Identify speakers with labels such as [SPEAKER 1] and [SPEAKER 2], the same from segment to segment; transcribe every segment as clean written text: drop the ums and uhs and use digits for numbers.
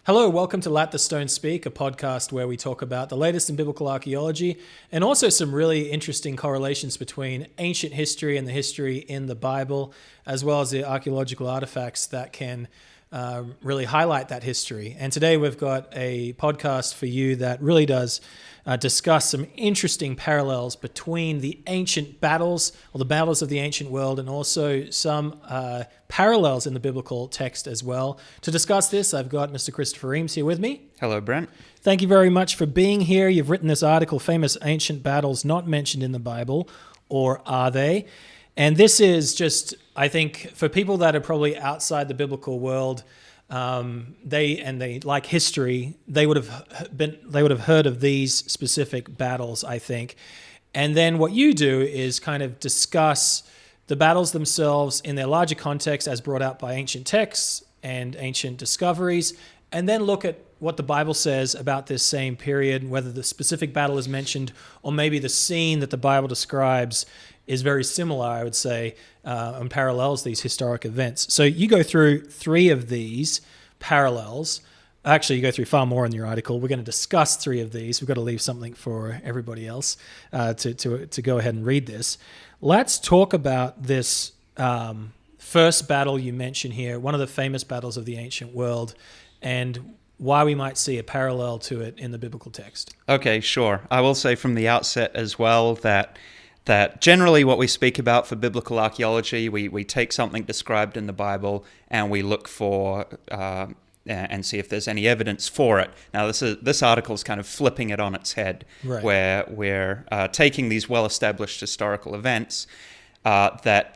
[SPEAKER 1] Hello, welcome to Let the Stone Speak, a podcast where we talk about the latest in biblical archaeology and also some really interesting correlations between ancient history and the history in the Bible, as well as the archaeological artifacts that can really highlight that history. And today we've got a podcast for you that really does discuss some interesting parallels between the ancient battles, or the battles of the ancient world, and also some parallels in the biblical text as well. To discuss this, I've got Mr. Christopher Reams here with me.
[SPEAKER 2] Hello, Brent.
[SPEAKER 1] Thank you very much for being here. You've written this article, Famous Ancient Battles Not Mentioned in the Bible, or Are They? And this is just, I think, for people that are probably outside the biblical world, they like history, they would have heard of these specific battles, I think. And then what you do is kind of discuss the battles themselves in their larger context as brought out by ancient texts and ancient discoveries, and then look at what the Bible says about this same period, whether the specific battle is mentioned or maybe the scene that the Bible describes is very similar, I would say, and parallels these historic events. So you go through three of these parallels. Actually, you go through far more in your article. We're going to discuss three of these. We've got to leave something for everybody else to go ahead and read this. Let's talk about this first battle you mention here, one of the famous battles of the ancient world, and why we might see a parallel to it in the biblical text.
[SPEAKER 2] Okay, sure. I will say from the outset as well that generally what we speak about for biblical archaeology, we take something described in the Bible and we look for and see if there's any evidence for it. Now, this article is kind of flipping it on its head,
[SPEAKER 1] right,
[SPEAKER 2] where we're taking these well-established historical events that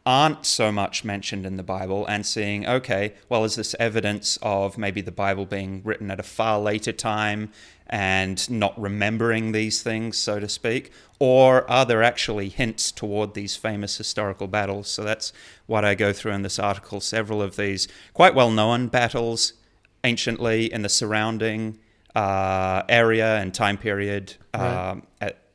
[SPEAKER 2] aren't so much mentioned in the Bible and seeing, okay, well, is this evidence of maybe the Bible being written at a far later time and not remembering these things, so to speak? Or are there actually hints toward these famous historical battles? So that's what I go through in this article, several of these quite well-known battles anciently in the surrounding area and time period
[SPEAKER 1] right,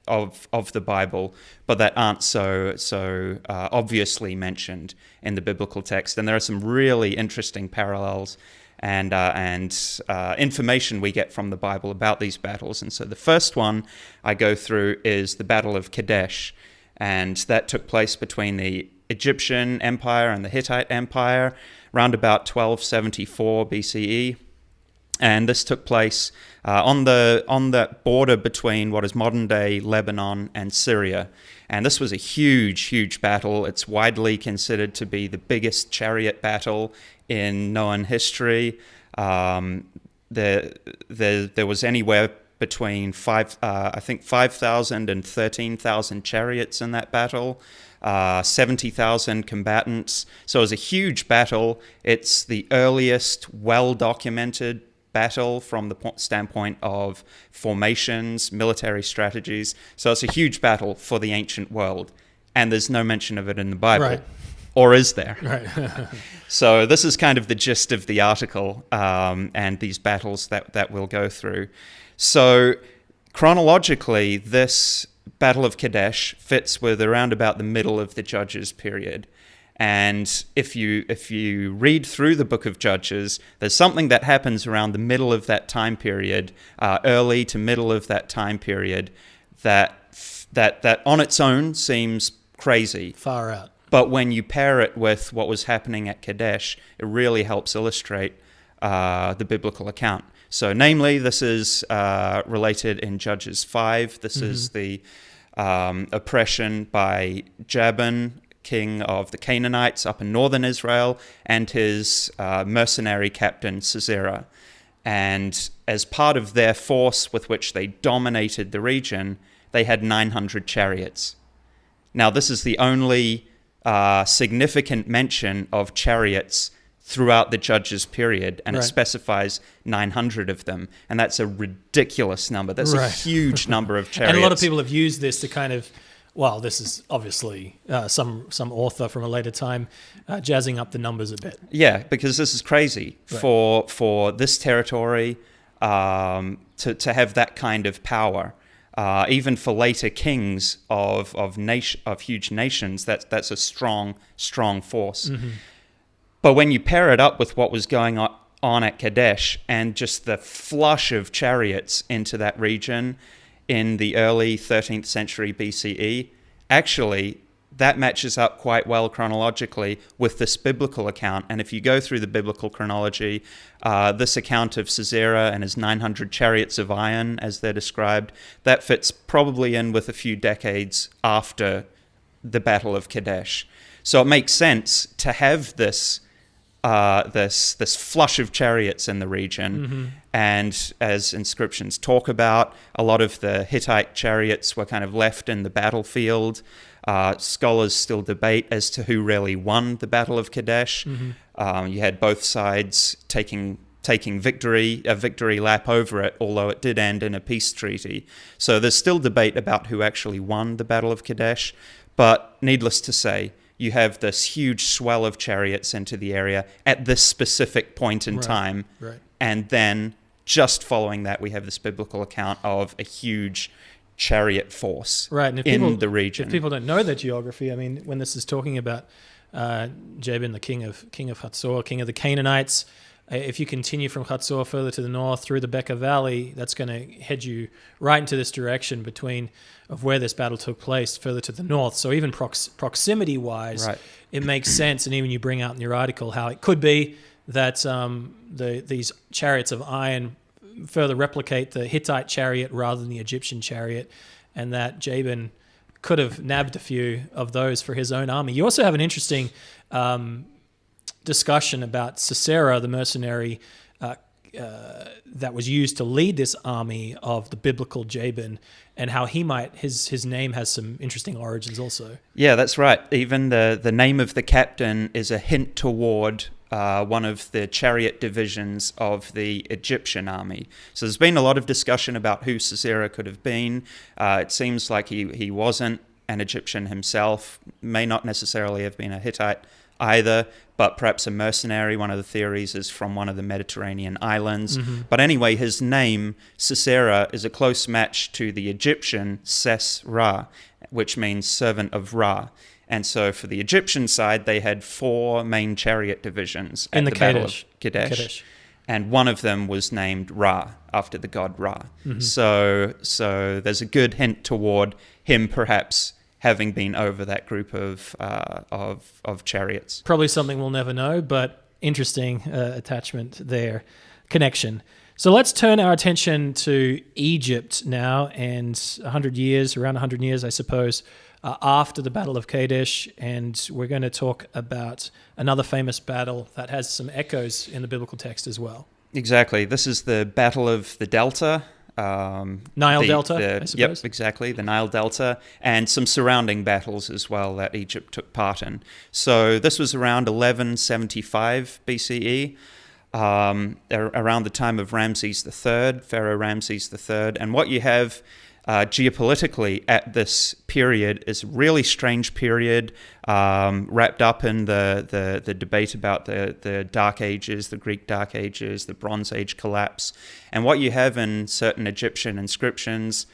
[SPEAKER 2] of the Bible, but that aren't so obviously mentioned in the biblical text. And there are some really interesting parallels and information we get from the Bible about these battles. And so the first one I go through is the Battle of Kadesh, and that took place between the Egyptian Empire and the Hittite Empire around about 1274 BCE. And this took place on the border between what is modern-day Lebanon and Syria. And this was a huge, huge battle. It's widely considered to be the biggest chariot battle in known history. There was anywhere between 5,000 and 13,000 chariots in that battle. 70,000 combatants. So it was a huge battle. It's the earliest well-documented battle from the standpoint of formations, military strategies. So it's a huge battle for the ancient world, and there's no mention of it in the Bible.
[SPEAKER 1] right,
[SPEAKER 2] Or is there?
[SPEAKER 1] right.
[SPEAKER 2] So this is kind of the gist of the article and these battles that we'll go through. So chronologically, this Battle of Kadesh fits with around about the middle of the Judges period. And if you read through the book of Judges, there's something that happens around the middle of that time period, early to middle of that time period, that on its own seems crazy.
[SPEAKER 1] Far out.
[SPEAKER 2] But when you pair it with what was happening at Kadesh, it really helps illustrate the biblical account. So namely, this is related in Judges 5. This is the oppression by Jabin, king of the Canaanites up in northern Israel, and his mercenary captain Sisera. And as part of their force with which they dominated the region, they had 900 chariots. Now, this is the only significant mention of chariots throughout the Judges period, and
[SPEAKER 1] right,
[SPEAKER 2] it specifies 900 of them, and that's a ridiculous number. That's
[SPEAKER 1] right,
[SPEAKER 2] a huge number of chariots.
[SPEAKER 1] And a lot of people have used this to kind of, well, this is obviously some author from a later time jazzing up the numbers a bit.
[SPEAKER 2] Yeah, because this is crazy
[SPEAKER 1] right,
[SPEAKER 2] for this territory to have that kind of power. Even for later kings of huge nations, that's a strong force.
[SPEAKER 1] Mm-hmm.
[SPEAKER 2] But when you pair it up with what was going on at Kadesh and just the flush of chariots into that region in the early 13th century BCE, actually, that matches up quite well chronologically with this biblical account. And if you go through the biblical chronology, this account of Sisera and his 900 chariots of iron, as they're described, that fits probably in with a few decades after the Battle of Kadesh. So it makes sense to have this flush of chariots in the region. And as inscriptions talk about, a lot of the Hittite chariots were kind of left in the battlefield. Scholars still debate as to who really won the Battle of Kadesh. You had both sides taking a victory lap over it, although it did end in a peace treaty. So there's still debate about who actually won the Battle of Kadesh. But needless to say, you have this huge swell of chariots into the area at this specific point in time.
[SPEAKER 1] Right.
[SPEAKER 2] And then just following that, we have this biblical account of a huge chariot force
[SPEAKER 1] Right. And
[SPEAKER 2] in the region.
[SPEAKER 1] If people don't know their geography, I mean, when this is talking about Jabin, the king of Hatzor, king of the Canaanites, if you continue from Hatzor further to the north through the Bekaa Valley, that's going to head you right into this direction of where this battle took place, further to the north. So even proximity-wise,
[SPEAKER 2] Right.
[SPEAKER 1] it makes sense. And even you bring out in your article how it could be that these chariots of iron further replicate the Hittite chariot rather than the Egyptian chariot, and that Jabin could have nabbed a few of those for his own army. You also have an interesting discussion about Sisera, the mercenary that was used to lead this army of the biblical Jabin, and how his name has some interesting origins also.
[SPEAKER 2] Yeah, that's right. Even the name of the captain is a hint toward one of the chariot divisions of the Egyptian army. So there's been a lot of discussion about who Sisera could have been. It seems like he wasn't an Egyptian himself, may not necessarily have been a Hittite either, but perhaps a mercenary. One of the theories is from one of the Mediterranean islands. But anyway, his name, Sisera, is a close match to the Egyptian Ses Ra, which means servant of Ra. And so for the Egyptian side, they had 4 main chariot divisions at the Battle of Kadesh. And one of them was named Ra, after the god Ra. So there's a good hint toward him perhaps having been over that group of chariots.
[SPEAKER 1] Probably something we'll never know, but interesting attachment there, connection. So let's turn our attention to Egypt now, and around 100 years, I suppose, after the Battle of Kadesh, and we're going to talk about another famous battle that has some echoes in the biblical text as well.
[SPEAKER 2] Exactly. This is the Battle of the Delta.
[SPEAKER 1] Nile Delta, I suppose.
[SPEAKER 2] Yep, exactly, the Nile Delta, and some surrounding battles as well that Egypt took part in. So this was around 1175 BCE, around the time of Ramses III, Pharaoh Ramses III. And what you have geopolitically at this period is a really strange period, wrapped up in the debate about the Dark Ages, the Greek Dark Ages, the Bronze Age collapse. And what you have in certain Egyptian inscriptions,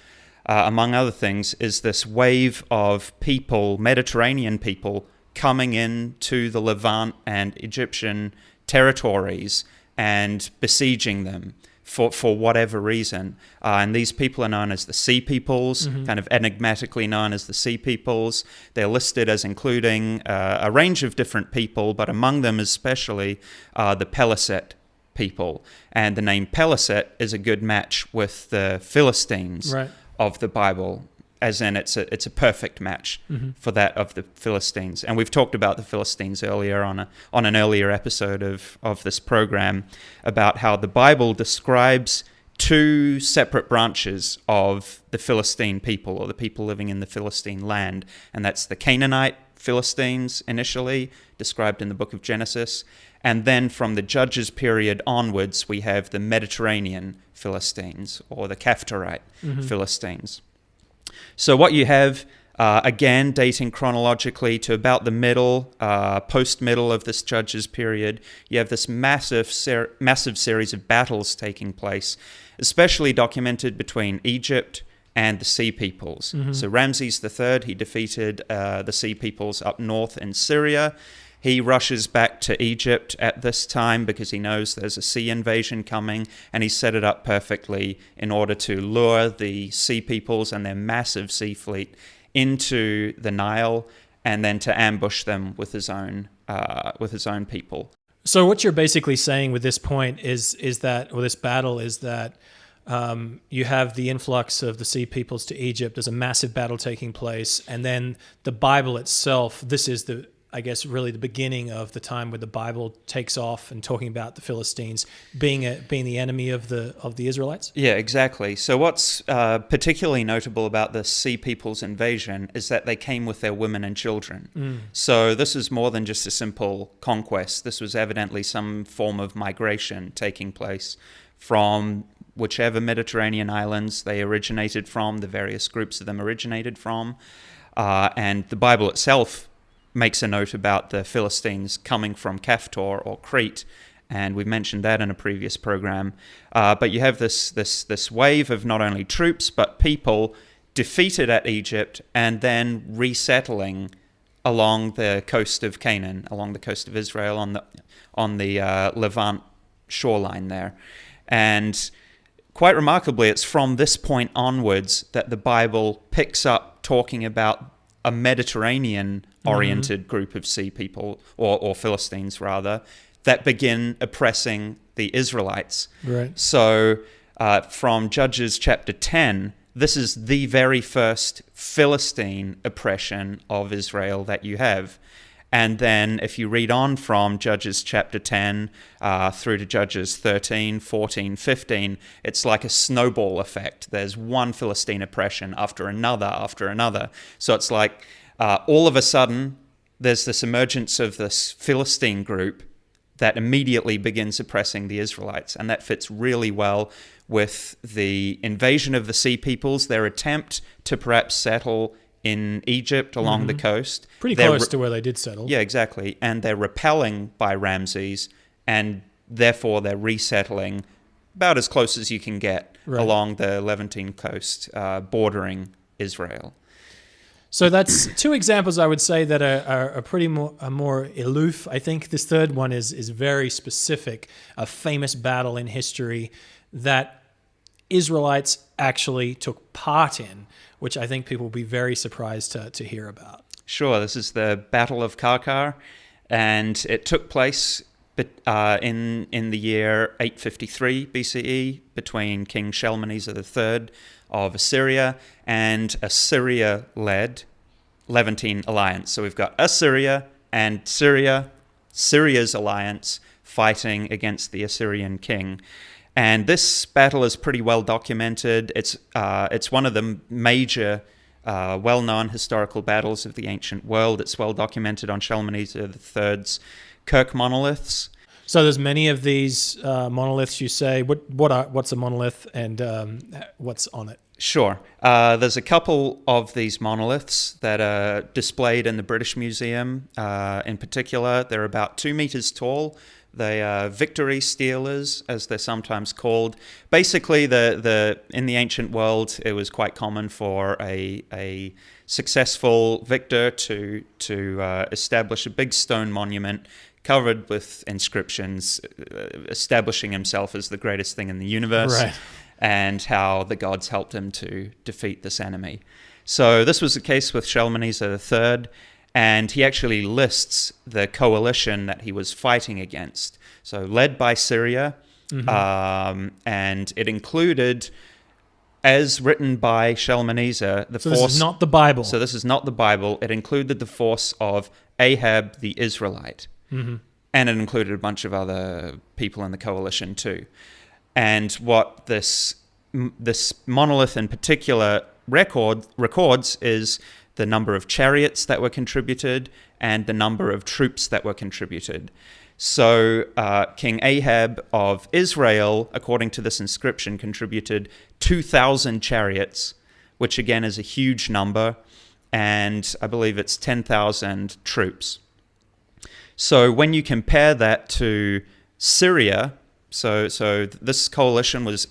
[SPEAKER 2] among other things, is this wave of people, Mediterranean people, coming into the Levant and Egyptian territories and besieging them for whatever reason. And these people are known as the Sea Peoples, kind of enigmatically known as the Sea Peoples. They're listed as including a range of different people, but among them especially the Peliset people. And the name Peliset is a good match with the Philistines of the Bible, as in it's a perfect match for that of the Philistines. And we've talked about the Philistines earlier on an earlier episode of this program, about how the Bible describes 2 separate branches of the Philistine people, or the people living in the Philistine land. And that's the Canaanite Philistines initially, described in the book of Genesis. And then from the Judges period onwards, we have the Mediterranean Philistines, or the Caphtorite Philistines. So what you have, again, dating chronologically to about the middle, post-middle of this Judges period, you have this massive series of battles taking place, especially documented between Egypt and the Sea Peoples. So Ramses III, he defeated the Sea Peoples up north in Syria, He rushes back to Egypt at this time because he knows there's a sea invasion coming, and he set it up perfectly in order to lure the sea peoples and their massive sea fleet into the Nile, and then to ambush them with his own people.
[SPEAKER 1] So what you're basically saying with this point is that, or this battle is that you have the influx of the sea peoples to Egypt. There's a massive battle taking place, and then the Bible itself. This is really the beginning of the time where the Bible takes off and talking about the Philistines being the enemy of the Israelites.
[SPEAKER 2] Yeah, exactly. So what's particularly notable about the Sea People's invasion is that they came with their women and children. So this is more than just a simple conquest. This was evidently some form of migration taking place from whichever Mediterranean islands they originated from, the various groups of them originated from. And the Bible itself makes a note about the Philistines coming from Kaftor or Crete, and we've mentioned that in a previous program. But you have this wave of not only troops but people defeated at Egypt and then resettling along the coast of Canaan, along the coast of Israel, on the Levant shoreline there. And quite remarkably, it's from this point onwards that the Bible picks up talking about a Mediterranean-oriented group of sea people, or Philistines rather, that begin oppressing the Israelites.
[SPEAKER 1] Right.
[SPEAKER 2] So from Judges chapter 10, this is the very first Philistine oppression of Israel that you have. And then if you read on from Judges chapter 10 through to Judges 13, 14, 15, it's like a snowball effect. There's one Philistine oppression after another. So it's like all of a sudden there's this emergence of this Philistine group that immediately begins oppressing the Israelites. And that fits really well with the invasion of the Sea Peoples, their attempt to perhaps settle in Egypt along the coast.
[SPEAKER 1] Pretty close to where they did settle.
[SPEAKER 2] Yeah, exactly. And they're repelling by Ramses, and therefore they're resettling about as close as you can get along the Levantine coast, bordering Israel.
[SPEAKER 1] So that's two examples, I would say, that are more aloof. I think this third one is very specific, a famous battle in history that Israelites actually took part in, which I think people will be very surprised to hear about.
[SPEAKER 2] Sure, this is the Battle of Karkar, and it took place in the year 853 BCE between King Shalmaneser III of Assyria and a Syria-led Levantine alliance. So we've got Assyria and Syria's alliance fighting against the Assyrian king. And this battle is pretty well documented. It's one of the major, well-known historical battles of the ancient world. It's well documented on Shalmaneser III's Kirk monoliths.
[SPEAKER 1] So there's many of these monoliths. You say what's a monolith and what's on it?
[SPEAKER 2] Sure. There's a couple of these monoliths that are displayed in the British Museum. In particular, they're about 2 meters tall. They are victory stealers, as they're sometimes called. Basically, in the ancient world, it was quite common for a successful victor to establish a big stone monument covered with inscriptions, establishing himself as the greatest thing in the universe, and how the gods helped him to defeat this enemy. So this was the case with Shalmaneser III. And he actually lists the coalition that he was fighting against. So led by Syria, and it included, as written by Shalmaneser, the force... So
[SPEAKER 1] this is not the Bible.
[SPEAKER 2] So this is not the Bible. It included the force of Ahab the Israelite. And it included a bunch of other people in the coalition too. And what this monolith in particular records is the number of chariots that were contributed and the number of troops that were contributed. So King Ahab of Israel, according to this inscription, contributed 2,000 chariots, which again is a huge number, and I believe it's 10,000 troops. So when you compare that to Syria, so this coalition was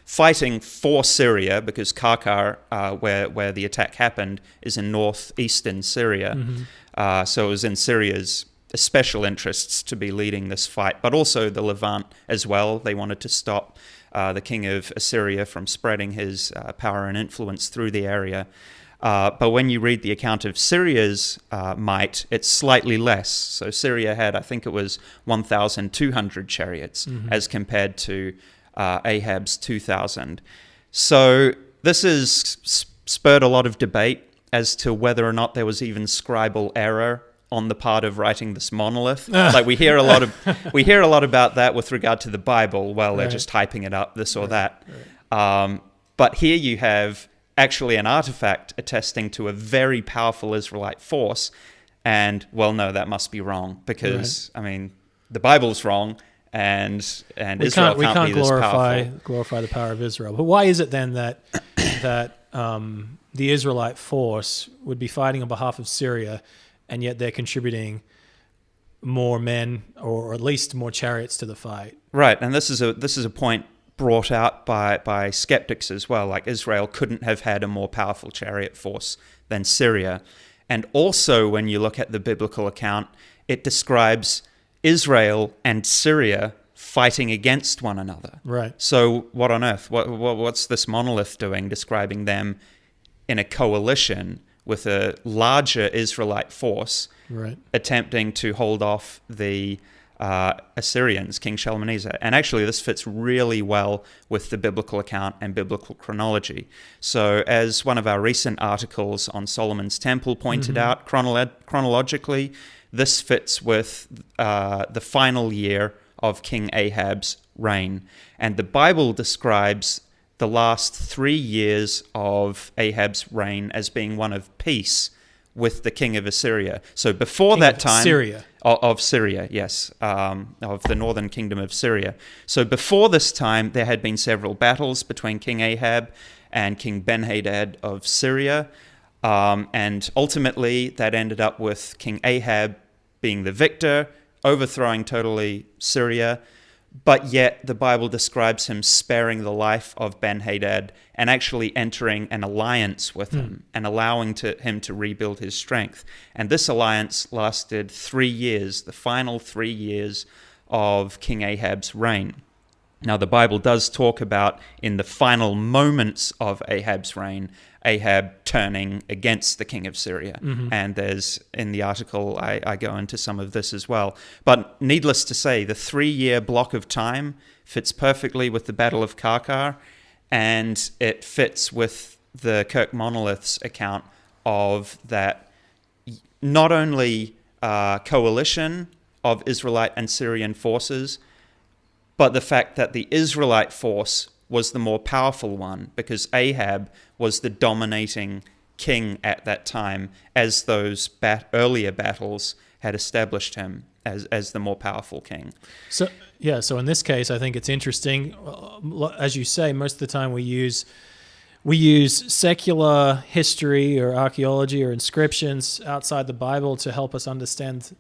[SPEAKER 2] fighting for Syria because Karkar, where the attack happened, is in northeastern Syria. So it was in Syria's special interests to be leading this fight, but also the Levant as well. They wanted to stop the king of Assyria from spreading his power and influence through the area. But when you read the account of Syria's might, it's slightly less. So Syria had, I think it was 1,200 chariots as compared to Ahab's 2,000. So this has spurred a lot of debate as to whether or not there was even scribal error on the part of writing this monolith. Like we hear a lot about that with regard to the Bible. Well, they're just hyping it up, this or that. But here you have actually an artifact attesting to a very powerful Israelite force, and well, no, that must be wrong because I mean the Bible's wrong, and Israel can't be this powerful.
[SPEAKER 1] Glorify the power of Israel. But why is it then that the Israelite force would be fighting on behalf of Syria, and yet they're contributing more men or at least more chariots to the fight?
[SPEAKER 2] Right, and this is a point brought out by skeptics as well. Like Israel couldn't have had a more powerful chariot force than Syria. And also when you look at the biblical account, it describes Israel and Syria fighting against one another.
[SPEAKER 1] Right.
[SPEAKER 2] So what on earth? What's this monolith doing, describing them in a coalition with a larger Israelite force attempting to hold off the Assyrians, King Shalmaneser? And actually this fits really well with the biblical account and biblical chronology. So as one of our recent articles on Solomon's Temple pointed out, chronologically, this fits with the final year of King Ahab's reign. And the Bible describes the last 3 years of Ahab's reign as being one of peace with the king of Assyria. So before that time...
[SPEAKER 1] Syria.
[SPEAKER 2] Of Syria, yes, of the northern kingdom of Syria. So before this time, there had been several battles between King Ahab and King Ben-Hadad of Syria, and ultimately that ended up with King Ahab being the victor, overthrowing totally Syria, but yet the Bible describes him sparing the life of Ben-Hadad and actually entering an alliance with him and allowing him to rebuild his strength. And this alliance lasted 3 years, the final 3 years of King Ahab's reign. Now, the Bible does talk about, in the final moments of Ahab's reign, Ahab turning against the king of Syria. And there's, in the article, I go into some of this as well. But needless to say, the 3-year block of time fits perfectly with the Battle of Karkar, and it fits with the Kirk Monolith's account of that not only coalition of Israelite and Syrian forces, but the fact that the Israelite force was the more powerful one because Ahab was the dominating king at that time, as those earlier battles had established him as the more powerful king.
[SPEAKER 1] So in this case, I think it's interesting. As you say, most of the time we use secular history or archaeology or inscriptions outside the Bible to help us understand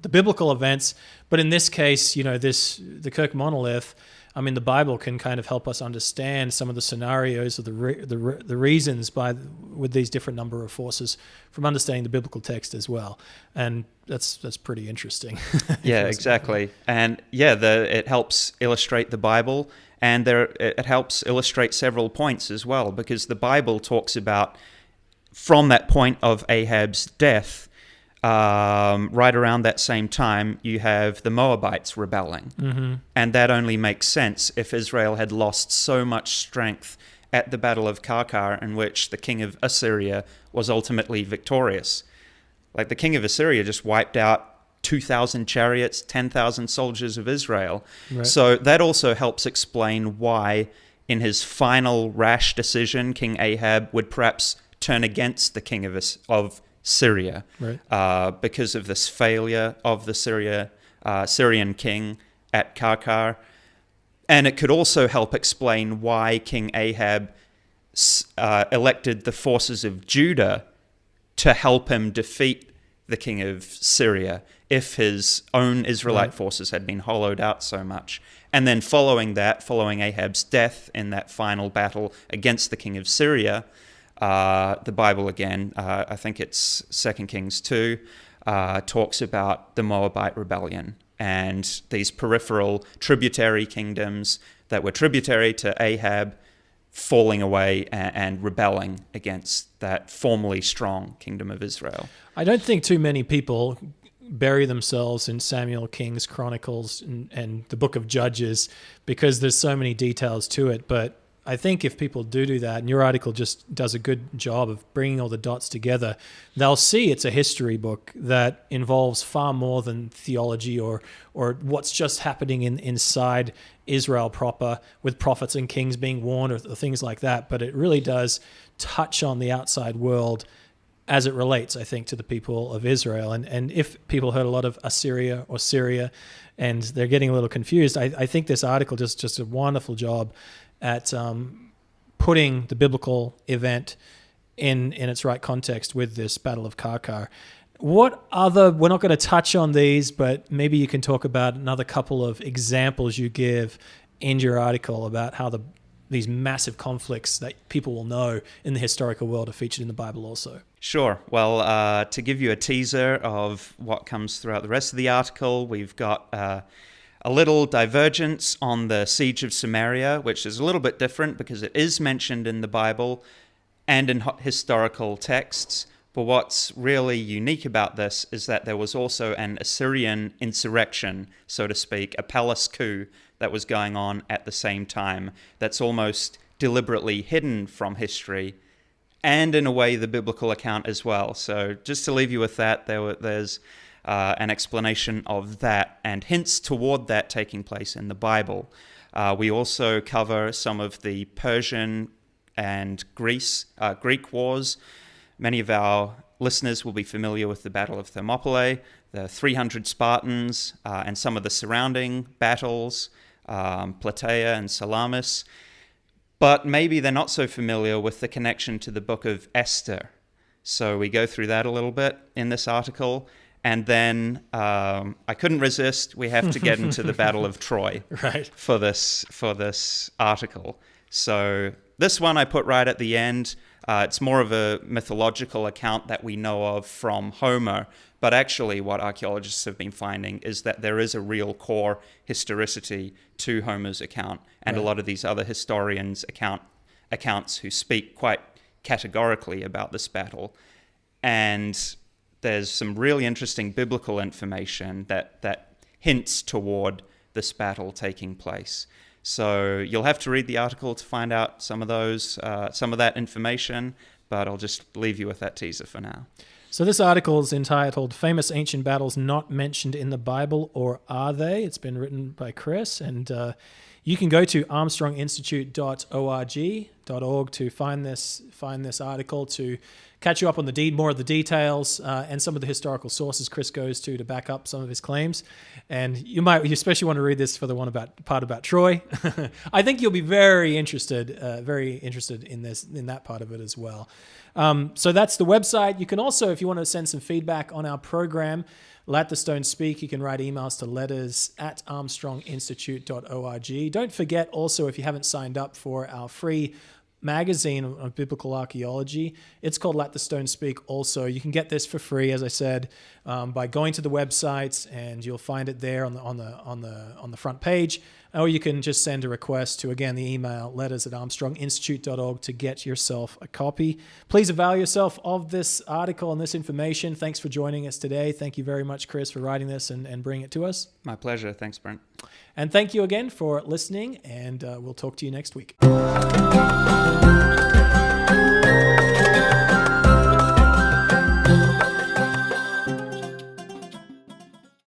[SPEAKER 1] the biblical events, but in this case, the Kirk monolith, I mean, the Bible can kind of help us understand some of the scenarios or the reasons with these different number of forces from understanding the biblical text as well, and that's pretty interesting.
[SPEAKER 2] Yeah, exactly, and it helps illustrate the Bible, and it helps illustrate several points as well, because the Bible talks about from that point of Ahab's death. Right around that same time, you have the Moabites rebelling. And that only makes sense if Israel had lost so much strength at the Battle of Karkar, in which the king of Assyria was ultimately victorious. Like, the king of Assyria just wiped out 2,000 chariots, 10,000 soldiers of Israel. Right. So that also helps explain why, in his final rash decision, King Ahab would perhaps turn against the king of Syria, right. Because of this failure of the Syrian king at Karkar. And it could also help explain why King Ahab elected the forces of Judah to help him defeat the king of Syria if his own Israelite forces had been hollowed out so much. And then following Ahab's death in that final battle against the king of Syria, the Bible again, I think it's 2 Kings 2, talks about the Moabite rebellion and these peripheral tributary kingdoms that were tributary to Ahab falling away and rebelling against that formerly strong kingdom of Israel.
[SPEAKER 1] I don't think too many people bury themselves in Samuel, Kings, Chronicles, and the book of Judges because there's so many details to it. But I think if people do that, and your article just does a good job of bringing all the dots together, they'll see it's a history book that involves far more than theology or what's just happening inside Israel proper with prophets and kings being warned or things like that. But it really does touch on the outside world as it relates, I think, to the people of Israel. And if people heard a lot of Assyria or Syria and they're getting a little confused, I think this article does just a wonderful job at putting the biblical event in its right context with this Battle of Karkar. What other, we're not going to touch on these, but maybe you can talk about another couple of examples you give in your article about how these massive conflicts that people will know in the historical world are featured in the Bible also.
[SPEAKER 2] Sure. Well, to give you a teaser of what comes throughout the rest of the article, we've got a little divergence on the siege of Samaria, which is a little bit different because it is mentioned in the Bible and in historical texts. But what's really unique about this is that there was also an Assyrian insurrection, so to speak, a palace coup that was going on at the same time that's almost deliberately hidden from history and in a way the biblical account as well. So just to leave you with that, there's an explanation of that and hints toward that taking place in the Bible. We also cover some of the Persian and Greek wars. Many of our listeners will be familiar with the Battle of Thermopylae, the 300 Spartans, and some of the surrounding battles, Plataea and Salamis. But maybe they're not so familiar with the connection to the book of Esther. So we go through that a little bit in this article. And then I couldn't resist. We have to get into the Battle of Troy
[SPEAKER 1] right.
[SPEAKER 2] for this article. So this one I put right at the end. It's more of a mythological account that we know of from Homer. But actually what archaeologists have been finding is that there is a real core historicity to Homer's account. And
[SPEAKER 1] right.
[SPEAKER 2] a lot of these other historians' accounts who speak quite categorically about this battle. And there's some really interesting biblical information that hints toward this battle taking place. So you'll have to read the article to find out some of that information, but I'll just leave you with that teaser for now.
[SPEAKER 1] So this article is entitled Famous Ancient Battles Not Mentioned in the Bible, or Are They? It's been written by Chris, and you can go to armstronginstitute.org to find this article, to catch you up on more of the details and some of the historical sources Chris goes to back up some of his claims. And you especially want to read this for the part about Troy. I think you'll be very interested in that part of it as well. So that's the website. You can also, if you want to send some feedback on our program, Let the Stone Speak, you can write emails to letters@armstronginstitute.org. Don't forget also, if you haven't signed up for our free magazine of biblical archaeology, it's called Let the Stone Speak also. You can get this for free, as I said, by going to the website, and you'll find it there on the front page. Or you can just send a request to, again, the email letters@armstronginstitute.org to get yourself a copy. Please avail yourself of this article and this information. Thanks for joining us today. Thank you very much, Chris, for writing this and bringing it to us.
[SPEAKER 2] My pleasure. Thanks, Brent.
[SPEAKER 1] And thank you again for listening, and we'll talk to you next week.